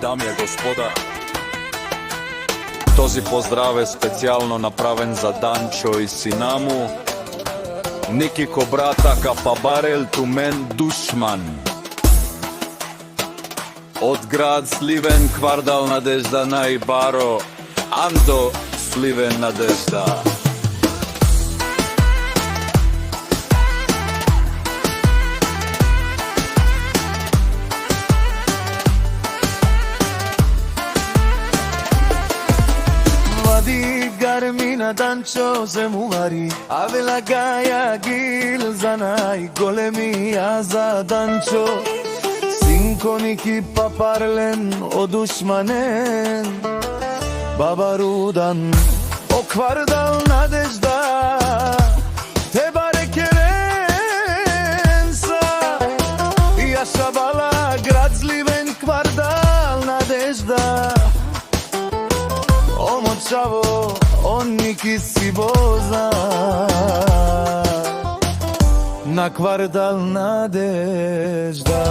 Дами и господа, този поздрав е специјално направен за Данчо и сина му, Ники Кобрата Капабарел Тумен Душман. Од град Сливен, квартал Надежда Најбаро, Андо Сливен Надежда. Гармина Данчо земувари, авела гаја гил за најголемија за Данчо. Синко Ники Папарлен одушманен, баба Рудан о квартал Надежда, те баре керенса, јаша бала град Сливен, квартал Надежда. Омочаво, он Ники си боза на квартал Надежда.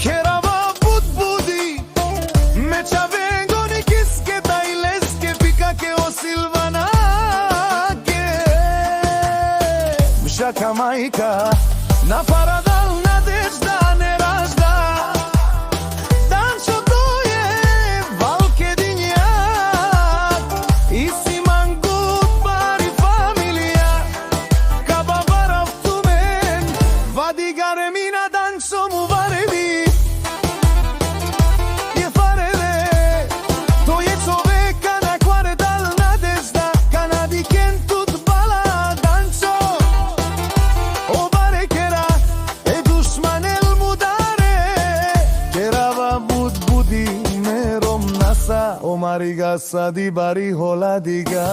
Керава буди, меча венго Ники скета и леске пика ке о Силвана ке. Мшака мајка на квартал Надежда не ражда. O mariga sadi bari hola diga.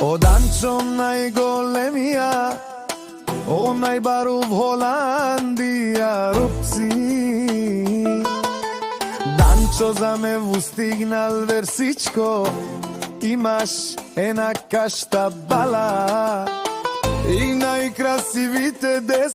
O Dančo najgolemija, o najbaru v Holandija rupci. Данчо за ме устигнал версичко, имаш една кашта бала и најкрасивите